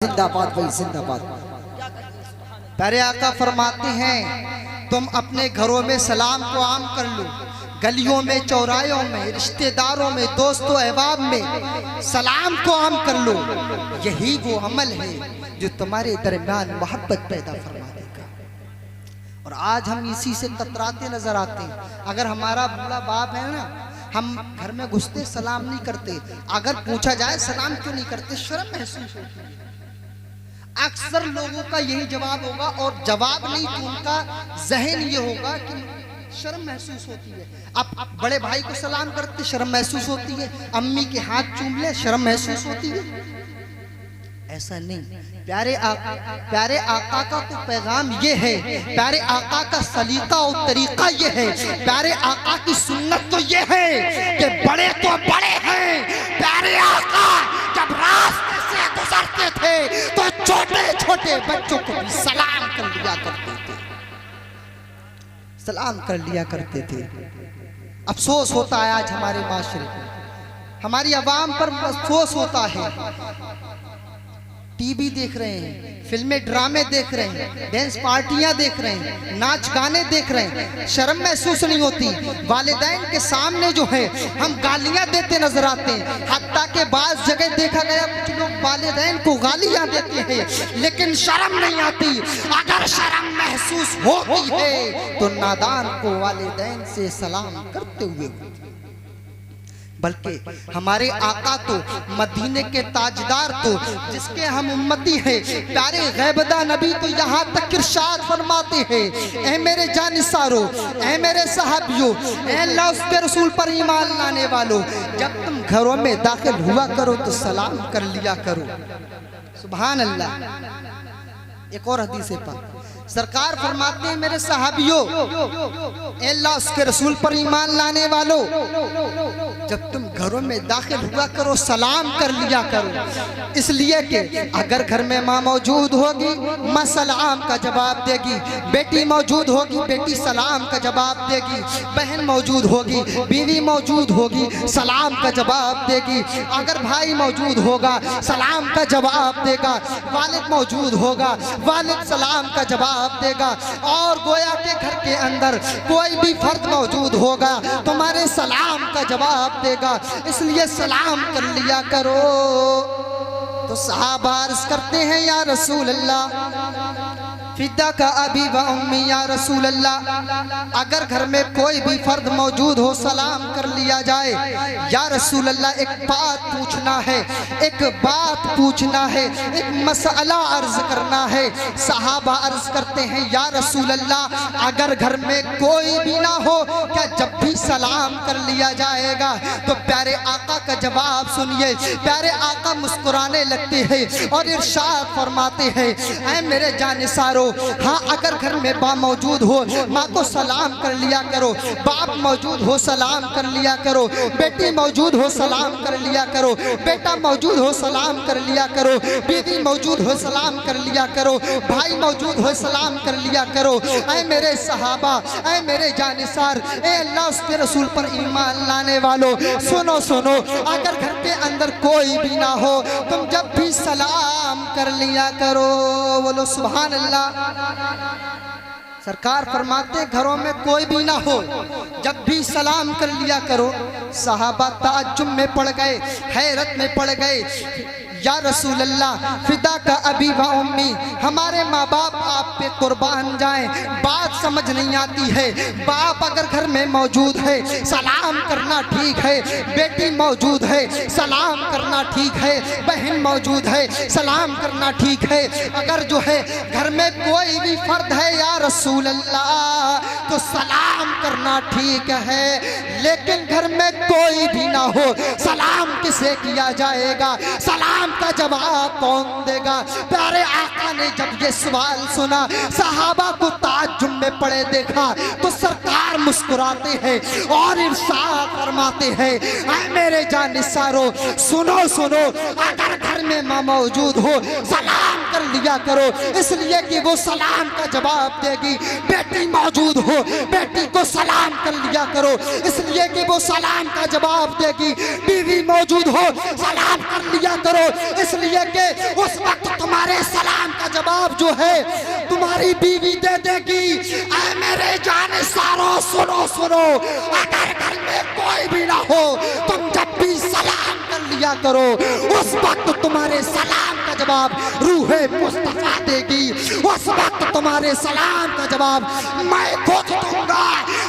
जिंदाबाद भाई जिंदाबाद। प्यारे आका फरमाते हैं तुम अपने घरों में सलाम को आम कर लो, गलियों में चौरायों में रिश्तेदारों में दोस्तों अहबाब में सलाम को आम कर लो। यही वो अमल है जो तुम्हारे दरमियान मोहब्बत पैदा फरमा देगा। और आज हम इसी से कतराते नजर आते हैं। अगर हमारा बूढ़ा बाप है ना, हम घर में घुसते सलाम नहीं करते। अगर पूछा जाए सलाम क्यों नहीं करते, शर्म महसूस होती है। अक्सर लोगों का यही जवाब होगा, और जवाब नहीं तो उनका जहन ये होगा कि शर्म महसूस होती है। अब बड़े भाई को सलाम करते शर्म महसूस होती है, अम्मी के हाथ चूम ले शर्म महसूस होती है। ऐसा नहीं। प्यारे आका का तो पैगाम ये है, प्यारे आका का सलीका और तरीका ये है, प्यारे आका की सुन्नत तो ये है कि बड़े तो बड़े हैं। प्यारे आका जब रास्ते से गुजरते थे तो छोटे छोटे बच्चों को भी सलाम कर लिया करते थे, सलाम कर लिया करते थे। अफसोस होता है आज हमारे माशरे को, हमारी आवाम पर अफसोस होता है। टीवी देख रहे हैं, फिल्में ड्रामे देख रहे हैं, डांस पार्टियां देख रहे हैं, नाच गाने देख रहे हैं, शर्म महसूस नहीं होती। वालिदैन के सामने जो है हम गालियां देते नजर आते हैं। हत्ता के बाद जगह देखा गया कुछ लोग वालिदैन को गालियां देते हैं, लेकिन शर्म नहीं आती। अगर शर्म महसूस होती है तो नादान को वालिदैन से सलाम करते हुए, बल्कि हमारे आका तो मदीने के ताजदार तो जिसके हम उम्मती हैं, प्यारे गैबदा नबी तो यहाँ तक इरशाद फरमाते हैं, ऐ मेरे जानिसारो, ऐ मेरे सहाबियों, ऐ अल्लाह उसके रसूल पर ईमान लाने वालों, जब तुम घरों में दाखिल हुआ करो तो सलाम कर लिया करो। सुभान अल्लाह। एक और हदीस पर सरकार फरमाते हैं, मेरे सहाबियों, अल्लाह उसके रसूल पर ईमान लाने वालों, जब तुम घरों में दाखिल हुआ करो सलाम कर लिया करो। इसलिए कि अगर घर में माँ मौजूद होगी माँ सलाम का जवाब देगी, बेटी मौजूद होगी बेटी सलाम का जवाब देगी, बहन मौजूद होगी बीवी मौजूद होगी सलाम का जवाब देगी, अगर भाई मौजूद होगा सलाम का जवाब देगा, वालिद मौजूद होगा वालिद सलाम का जवाब देगा, और गोया के घर के अंदर कोई भी फर्द मौजूद होगा तुम्हारे सलाम का जवाब देगा। इसलिए सलाम कर लिया करो। तो सहाबा अर्ज़ करते हैं, या रसूल अल्लाह फिदा का अबी व उम्मी, या रसूल अल्लाह अगर घर में कोई भी फर्द मौजूद हो सलाम कर लिया जाए। या रसूल अल्लाह एक बात पूछना है, एक बात पूछना है, एक मसला अर्ज करना है। सहाबा अर्ज करते हैं, या रसूल अल्लाह अगर घर में कोई भी ना हो क्या जब भी सलाम कर लिया जाएगा? तो प्यारे आका का जवाब सुनिए। प्यारे आका मुस्कुराने लगते हैं और इरशाद फरमाते हैं, ऐ मेरे जानिसारो, हाँ अगर घर में माँ मौजूद हो माँ को सलाम कर लिया करो, बाप मौजूद हो सलाम कर लिया करो, बेटी मौजूद हो सलाम कर लिया करो, बेटा मौजूद हो सलाम कर लिया करो, बीवी मौजूद हो सलाम कर लिया करो, भाई मौजूद हो सलाम कर लिया करो। ऐ मेरे सहाबा, ऐ मेरे जानिसार, ऐ अल्लाह उसके रसूल पर ईमान लाने वालों, सुनो सुनो, अगर घर के अंदर कोई भी ना हो तुम जब भी सलाम कर लिया करो। बोलो सुभान अल्लाह। सरकार फरमाते घरों में कोई भी ना हो जब भी सलाम कर लिया करो। सहाबा ताज्जुब में पड़ गए, हैरत में पड़ गए, या रसूल अल्लाह फिदा का अबी व उम्मी, हमारे माँ बाप आप पे कुर्बान जाएं। बात समझ नहीं आती है, बाप अगर घर में मौजूद है सलाम करना ठीक है, बेटी मौजूद है सलाम करना ठीक है, बहन मौजूद है सलाम करना ठीक है, अगर जो है घर में कोई भी फर्द है या रसूल अल्लाह तो सलाम करना ठीक है, लेकिन घर में कोई भी ना हो सलाम किसे किया जाएगा? सलाम का जवाब कौन देगा? प्यारे आका ने जब ये सवाल सुना सहाबा को ताज्जुब में पड़े देखा तो सरकार मुस्कुराते हैं और इरशाद फरमाते हैं, ऐ मेरे जानिसारो, सुनो सुनो, अगर घर में माँ मौजूद हो सलाम कर लिया करो, इसलिए कि वो सलाम का जवाब देगी। बेटी मौजूद हो बेटी को सलाम कर लिया करो, इसलिए कि वो सलाम का जवाब देगी। बीवी मौजूद हो सलाम कर लिया करो, इसलिए कि उस वक्त तुम्हारे सलाम का जवाब जो है तुम्हारी बीवी दे देगी। ऐ मेरे जाने सारो सुनो सुनो, अगर घर में कोई भी ना हो तुम जब भी सलाम कर लिया करो, उस वक्त तुम्हारे सलाम का जवाब रूहे मुस्तफा देगी। उस वक्त तुम्हारे सलाम का जवाब मैं खुद दूंगा।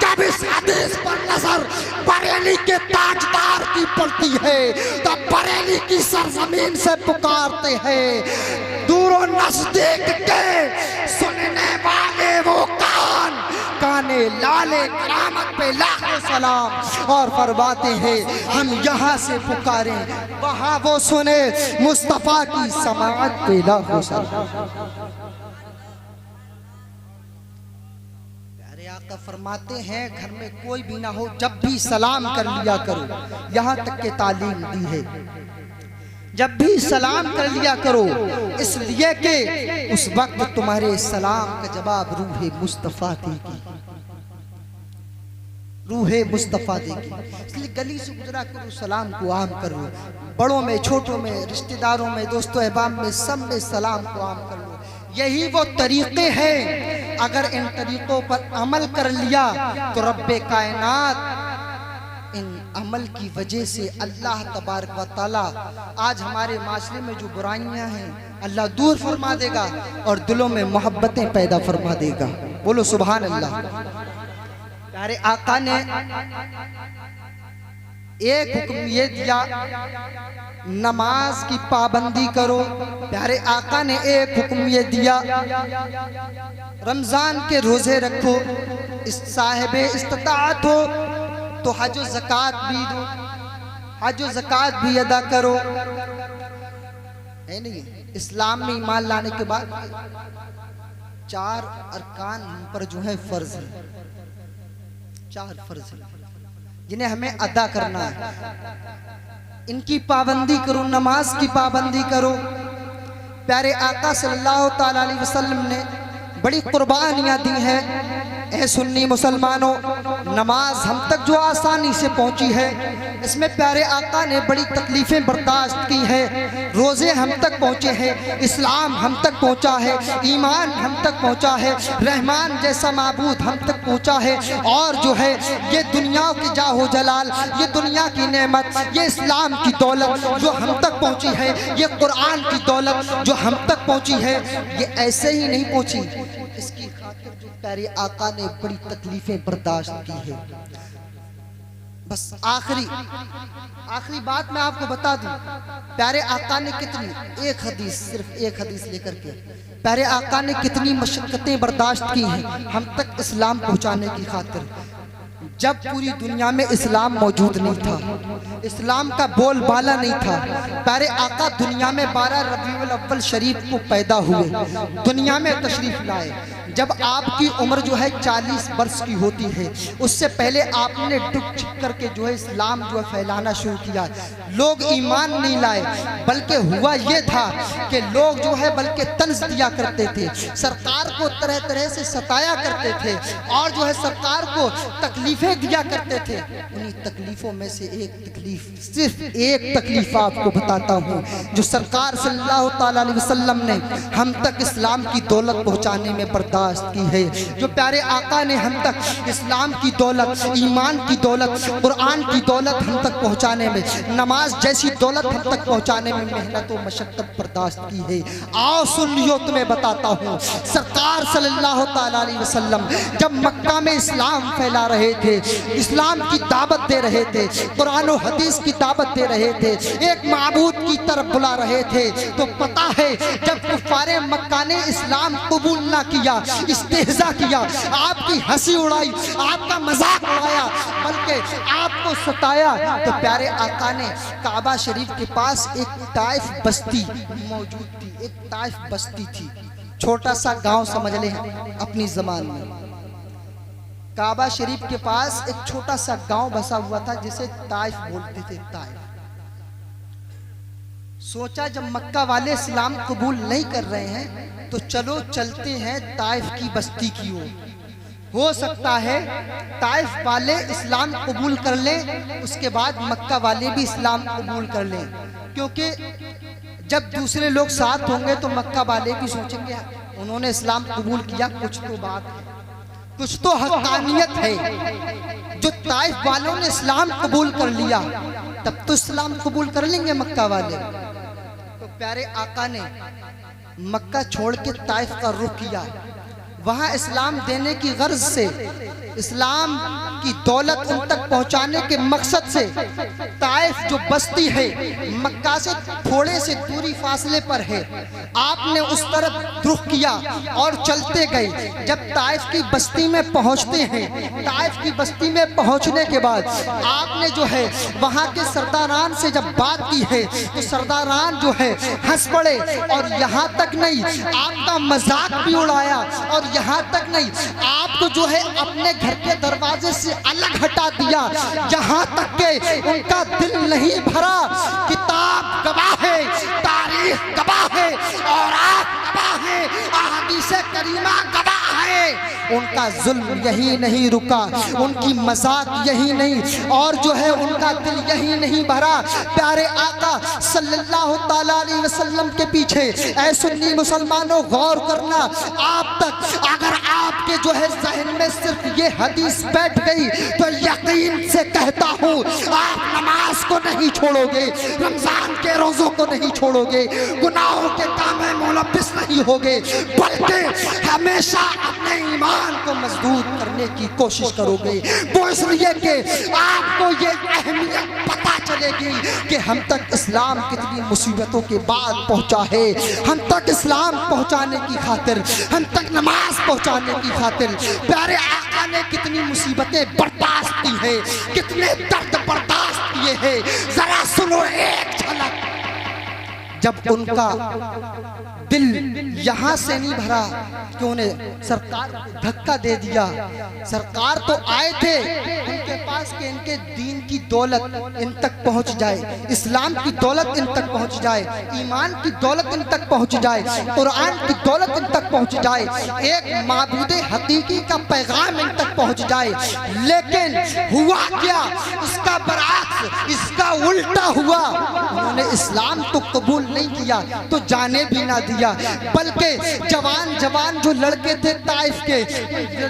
जब इस हदीस पर नजर बरेली के ताजदार की पड़ती है तब बरेली की सरजमीन से पुकारते हैं, दूरों नजदीक के सुनने वाले वो कान, काने लाले करामत पे लाखों सलाम, और फरमाते हैं हम यहाँ से पुकारें वहाँ वो सुने, मुस्तफा की समाअत पे लाखों सलाम। आका फरमाते हैं घर में कोई भी ना हो जब भी सलाम कर लिया करो, यहाँ तक के तालीम दी है जब भी सलाम कर लिया करो, इसलिए कि उस वक्त तुम्हारे सलाम का जवाब रूहे मुस्तफा देगी, रूहे मुस्तफा देगी। इसलिए गली से गुजरा करो सलाम को आम करो, बड़ों में छोटों में रिश्तेदारों में दोस्तों अहबाब में सब में सलाम को आम कर लो। यही वो तरीके हैं, अगर इन तरीकों पर अमल कर लिया तो रब्बे कायनात इन अमल की वजह से अल्लाह तबारक व तआला आज हमारे माशरे में जो बुराइयां हैं अल्लाह दूर फरमा देगा और दिलों में मोहब्बतें पैदा फरमा देगा। बोलो सुभान अल्लाह। प्यारे आका ने एक हुक्म ये दिया, नमाज की पाबंदी करो। प्यारे आका ने एक हुक्म ये दिया, रमजान के रोजे रखो। इस साहिब इस्तिताअत हो तो हज व ज़कात भी दो, हज व ज़कात भी अदा करो। है नहीं, इस्लाम में ईमान लाने के बाद 4 अरकान हम पर जो है फर्ज है, 4 फर्ज है जिन्हें हमें अदा करना है। इनकी पाबंदी करो, नमाज की पाबंदी करो। प्यारे आका सल्लल्लाहु ताला अलैहि वसल्लम ने बड़ी कुर्बानियां दी हैं। ऐ सुन्नी मुसलमानों, नमाज हम तक जो आसानी से पहुंची है इसमें प्यारे आका ने बड़ी तकलीफें बर्दाश्त की हैं। रोज़े हम तक पहुँचे हैं, इस्लाम हम तक पहुँचा है, ईमान हम तक पहुँचा है, रहमान जैसा माबूद हम तक पहुँचा है। और जो है ये दुनिया की जाहो जलाल, ये दुनिया की नेमत, ये इस्लाम की दौलत जो हम तक पहुँची है, ये कुरान की दौलत जो हम तक पहुँची है, ये ऐसे ही नहीं पहुँची। इसकी खातिर जो प्यारे आका ने बड़ी तकलीफें बर्दाश्त की है। बस आखिरी बात मैं आपको बता दूं, प्यारे आका ने कितनी, एक हदीस, सिर्फ एक हदीस लेकर के प्यारे आका ने कितनी मशक्कतें बर्दाश्त की हैं हम तक इस्लाम पहुंचाने की खातिर। जब पूरी दुनिया में इस्लाम मौजूद नहीं था, इस्लाम का बोलबाला नहीं था, प्यारे आका दुनिया में 12 रबीउल अव्वल शरीफ को पैदा हुए, दुनिया में तशरीफ लाए। जब आपकी उम्र जो है 40 वर्ष की होती है, उससे पहले आपने डुक छिप करके जो है इस्लाम जो है फैलाना शुरू किया। लोग ईमान नहीं लाए, बल्कि हुआ ये था कि लोग जो है बल्कि तंज दिया करते थे, सरकार को तरह तरह से सताया करते थे और जो है सरकार को तकलीफें दिया करते थे। उन्हीं तकलीफों में से एक तकलीफ, सिर्फ एक तकलीफ आपको बताता हूँ जो सरकार सल्लल्लाहु ताला अलैहि वसल्लम ने हम तक इस्लाम की दौलत पहुँचाने में बर्दाश्त की है। जो प्यारे आका ने हम तक इस्लाम की दौलत, ईमान की दौलत, कुरान की दौलत हम तक पहुँचाने में, नमाज जैसी दौलत हम तक पहुँचाने में मेहनत और मशक्कत बर्दाश्त की है। आओ सुन लियो, तुम्हें बताता हूँ। सरकार सल्लल्लाहु ताला अलैहि वसल्लम जब मक्का में इस्लाम फैला रहे थे, इस्लाम की दावत दे रहे थे, कुरान और हदीस की दावत दे रहे थे, एक माबूद की तरफ बुला रहे थे, तो पता है जब कुफारे मक्का ने इस्लाम कबूल ना किया, इस्तेहज़ा किया, आपकी हंसी उड़ाई, आपका मजाक उड़ाया, बल्कि आपको सताया, तो प्यारे आका ने काबा शरीफ के पास एक ताइफ बस्ती मौजूद थी, एक ताइफ बस्ती थी, छोटा सा गांव समझ ले अपनी ज़बान में। काबा शरीफ के पास एक छोटा सा गांव बसा हुआ था जिसे ताइफ बोलते थे, ताइफ। सोचा जब मक्का वाले इस्लाम कबूल नहीं कर रहे हैं तो चलो चलते हैं ताइफ की बस्ती की ओर, हो सकता है ताइफ वाले इस्लाम कबूल कर लें, उसके बाद मक्का वाले भी इस्लाम कबूल कर लें, क्योंकि जब दूसरे लोग साथ होंगे तो मक्का वाले भी सोचेंगे उन्होंने इस्लाम कबूल किया, कुछ तो बात है, कुछ तो हक्कानियत है। जो ताइफ वालों ने इस्लाम कबूल कर लिया तब तो इस्लाम कबूल कर लेंगे मक्का वाले। तो प्यारे आका ने मक्का छोड़ के ताइफ का रुख किया। वहाँ इस्लाम देने की गर्ज से, इस्लाम की दौलत उन तक पहुँचाने के मकसद से ताइफ जो बस्ती है मक्का से थोड़े से दूरी फासले पर है, आपने उस तरफ रुख किया और चलते गए। जब ताइफ की बस्ती में पहुँचते हैं, ताइफ की बस्ती में पहुँचने के बाद आपने जो है वहाँ के सरदारान से जब बात की है तो सरदारान जो है हंस पड़े और यहाँ तक नहीं आपका मजाक भी उड़ाया, और यहाँ तक नहीं आपको जो है अपने घर के दरवाजे से अलग हटा दिया। यहाँ तक के उनका दिल नहीं भरा। किताब गवाह है, तारीख गवाह है, और आप गवाह है, अहादीस करीमा गवाह है। उनका जुल्म यही नहीं रुका, उनकी मजाक यही नहीं, और जो है उनका दिल यही नहीं भरा। प्यारे आका सल्लल्लाहु ताला अलैहि वसल्लम के पीछे ऐ सुन्नी मुसलमानों गौर करना, आप तक अगर आपके जो है ज़हन में सिर्फ ये हदीस बैठ गई तो यकीन से कहता हूँ आप नमाज को नहीं छोड़ोगे, रमजान के रोज़ों को नहीं छोड़ोगे, गुनाहों के काम में मुलव्विस नहीं होगे, बल्कि हमेशा अपने ईमान को मजबूत करने की कोशिश करोगे। वो इसलिए कि आपको ये अहमियत पता चलेगी कि हम तक इस्लाम कितनी मुसीबतों के बाद पहुंचा है, हम तक इस्लाम पहुंचाने की खातिर, हम तक नमाज पहुंचाने की खातिर प्यारे आका ने कितनी मुसीबतें बर्दाश्त की है, कितने दर्द बर्दाश्त किए हैं। जरा सुनो एक झलक। जब उनका दिल यहाँ से नहीं भरा कि उन्हें सरकार धक्का दे दिया। सरकार तो आए थे उनके पास कि इनके दीन की दौलत इन तक पहुँच जाए, इस्लाम की दौलत इन तक पहुँच जाए, ईमान की दौलत इन तक पहुँच जाए, कुरान की दौलत इन तक पहुँच जाए, एक माबूद हकीकी का पैगाम इन तक पहुँच जाए। लेकिन हुआ क्या? इसका बरअक्स, इसका उल्टा हुआ। उन्होंने इस्लाम तो कबूल नहीं किया तो जाने भी ना दिया, बल्कि जवान जवान जो लड़के थे ताइफ के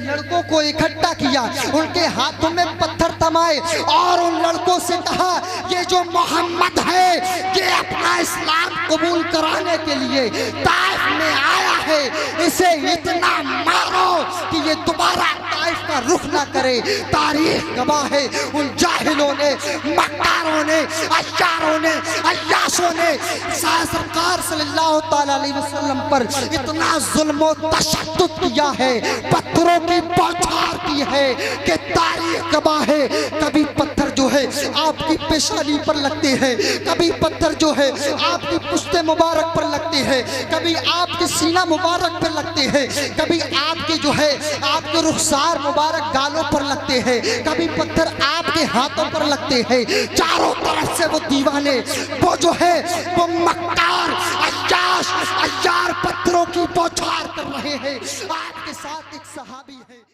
लड़कों को इकट्ठा किया, उनके हाथों में पत्थर थमाए और उन लड़कों से कहा ये जो मोहम्मद है ये अपना इस्लाम कबूल कराने के लिए ताइफ में आया है, इसे इतना मारो कि ये दोबारा ताइफ का रुख ना करे। तारीख गवाह है उन जाहिलों ने, मक्कारों ने, अय्यारों ने, अय्याशों ने सरकार सल्लल्लाहु ताला अलैहि वसल्लम पर इतना जुल्म तशद्दुद किया है, पत्थरों की बौछार की है कि तारीख गवाह है। कभी पत्थर जो है आपकी पेशानी पर लगते हैं, कभी पत्थर जो है आपकी पुश्ते मुबारक पर लगते हैं, कभी आपके सीना मुबारक पर लगते हैं, कभी आपके जो है आपके रुखसार मुबारक गालों पर लगते हैं, कभी पत्थर आपके हाथों पर लगते हैं। चारों तरफ से वो दीवाने, वो जो है वो मक्कार, अय्याश, अय्यार पत्थरों की बौछार कर रहे हैं। आपके साथ एक सहाबी है।